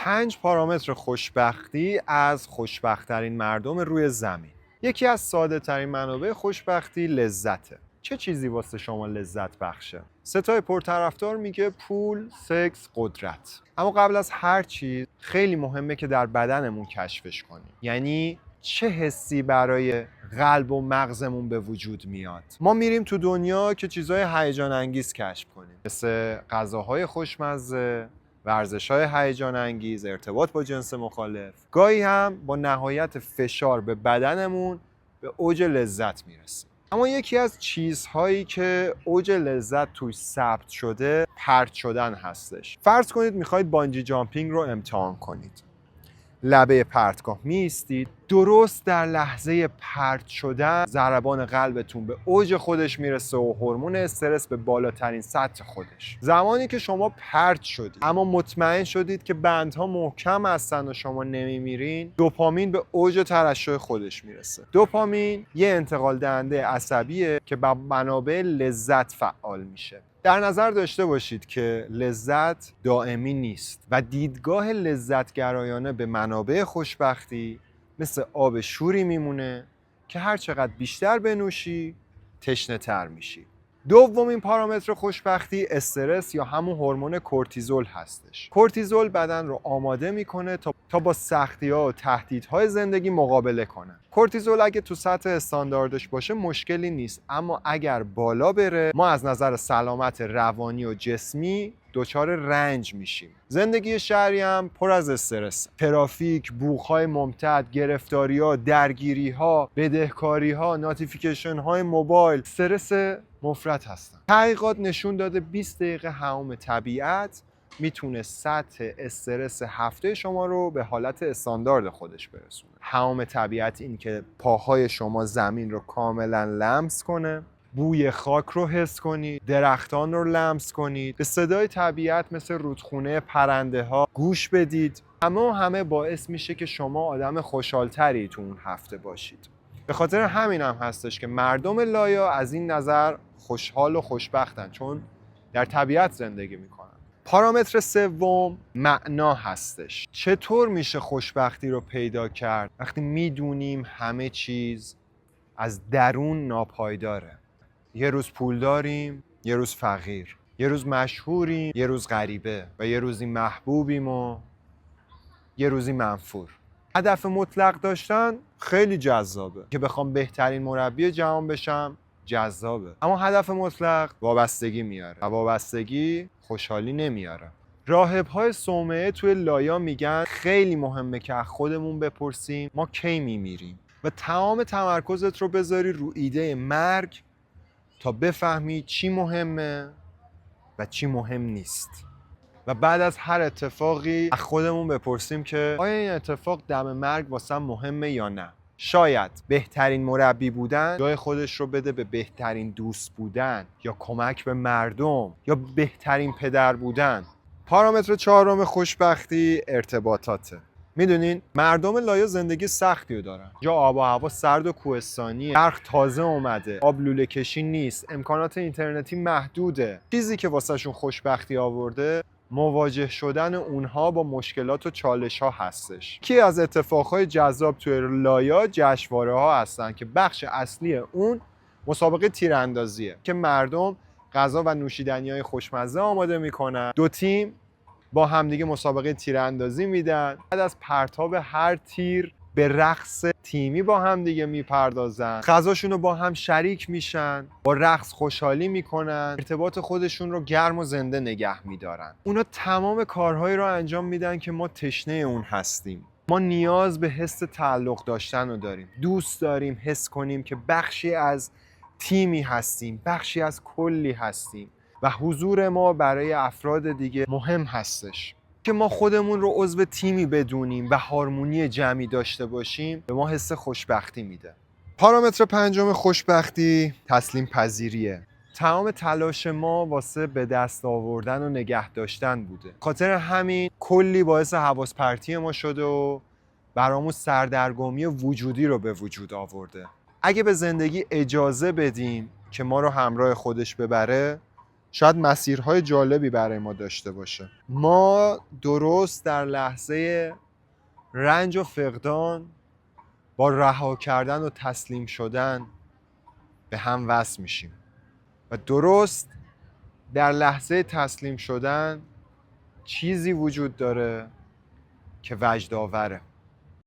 5 پارامتر خوشبختی از خوشبخت‌ترین مردم روی زمین. یکی از ساده‌ترین منابع خوشبختی لذته. چه چیزی واسه شما لذت بخشه؟ ستای پرطرفدار میگه پول، سکس، قدرت. اما قبل از هر چیز خیلی مهمه که در بدنمون کشفش کنیم. یعنی چه حسی برای قلب و مغزمون به وجود میاد. ما میریم تو دنیا که چیزهای هیجان انگیز کشف کنیم، مثل غذاهای خوشمزه، ورزش‌های هیجان انگیز، ارتباط با جنس مخالف. گاهی هم با نهایت فشار به بدنمون به اوج لذت میرسیم. اما یکی از چیزهایی که اوج لذت توش ثبت شده پرت شدن هستش. فرض کنید میخواید بانجی جامپینگ رو امتحان کنید. لبه پرتگاه میایستید، درست در لحظه پرت شدن ضربان قلبتون به اوج خودش میرسه و هورمون استرس به بالاترین سطح خودش. زمانی که شما پرت شدید اما مطمئن شدید که بندها محکم هستن و شما نمیمیرین، دوپامین به اوج ترشح خودش میرسه. دوپامین یه انتقال دهنده عصبیه که با منابع لذت فعال میشه. در نظر داشته باشید که لذت دائمی نیست و دیدگاه لذتگرایانه به منابع خوشبختی مثل آب شوری میمونه که هر چقدر بیشتر بنوشی تشنه تر میشی. دومین پارامتر خوشبختی استرس یا همون هورمون کورتیزول هستش. کورتیزول بدن رو آماده میکنه تا با سختی‌ها و تهدیدهای زندگی مقابله کنه. کورتیزول اگه تو سطح استانداردش باشه مشکلی نیست، اما اگر بالا بره ما از نظر سلامت روانی و جسمی دچار رنج میشیم. زندگی شهری هم پر از استرس. ترافیک، بوق‌های ممتد، گرفتاری‌ها، درگیری‌ها، بدهکاری‌ها، نوتیفیکیشن‌های موبایل، استرس مفرط هستن. تحقیقات نشون داده 20 دقیقه حمام طبیعت میتونه سطح استرس هفته شما رو به حالت استاندارد خودش برسونه. حمام طبیعت این که پاهای شما زمین رو کاملا لمس کنه، بوی خاک رو حس کنید، درختان رو لمس کنید، به صدای طبیعت مثل رودخونه پرنده ها گوش بدید. اما همه باعث میشه که شما آدم خوشحالتری تو اون هفته باشید. به خاطر همین هم هستش که مردم لایا از این نظر خوشحال و خوشبختن، چون در طبیعت زندگی میکنن. پارامتر سوم معنا هستش. چطور میشه خوشبختی رو پیدا کرد وقتی میدونیم همه چیز از درون ناپایداره؟ یه روز پول داریم، یه روز فقیر، یه روز مشهوریم، یه روز غریبه و یه روزی محبوبیم و یه روزی منفور. هدف مطلق داشتن خیلی جذابه، که بخوام بهترین مربی جهان بشم جذابه، اما هدف مطلق وابستگی میاره و وابستگی خوشحالی نمیاره. راهب‌های صومعه توی لایا میگن خیلی مهمه که از خودمون بپرسیم ما کی میمیریم و تمام تمرکزت رو بذاری رو ایده مرگ تا بفهمی چی مهمه و چی مهم نیست. و بعد از هر اتفاقی از خودمون بپرسیم که آیا این اتفاق دم مرگ واسم مهمه یا نه. شاید بهترین مربی بودن جای خودش رو بده به بهترین دوست بودن یا کمک به مردم یا بهترین پدر بودن. پارامتر چهارم خوشبختی ارتباطاته. میدونین مردم لایا زندگی سختی رو دارن. جا آب و هوا سرد و کوهستانیه، برق تازه اومده، آب لوله کشی نیست، امکانات اینترنتی محدوده. چیزی که واسهشون خوشبختی آورده مواجه شدن اونها با مشکلات و چالش ها هستش. یکی از اتفاقهای جذاب توی لایا جشنواره ها هستن که بخش اصلی اون مسابقه تیراندازیه که مردم غذا و نوشیدنی های خوشمزه آماده میکنن. دو تیم با همدیگه مسابقه تیراندازی میدن. بعد از پرتاب هر تیر به رقص تیمی با هم دیگه میپردازن، غذاشون رو با هم شریک میشن، با رقص خوشحالی میکنن، ارتباط خودشون رو گرم و زنده نگه میدارن. اونا تمام کارهایی رو انجام میدن که ما تشنه اون هستیم. ما نیاز به حس تعلق داشتن رو داریم، دوست داریم حس کنیم که بخشی از تیمی هستیم، بخشی از کلی هستیم و حضور ما برای افراد دیگه مهم هستش. که ما خودمون رو عضو تیمی بدونیم و هارمونی جمعی داشته باشیم به ما حس خوشبختی میده. پارامتر پنجم خوشبختی تسلیم پذیریه. تمام تلاش ما واسه به دست آوردن و نگه داشتن بوده. خاطر همین کلی باعث حواس پرتی ما شده و برامون سردرگمی وجودی رو به وجود آورده. اگه به زندگی اجازه بدیم که ما رو همراه خودش ببره، شاید مسیرهای جالبی برای ما داشته باشه. ما درست در لحظه رنج و فقدان با رها کردن و تسلیم شدن به هم وصل میشیم و درست در لحظه تسلیم شدن چیزی وجود داره که وجدآوره.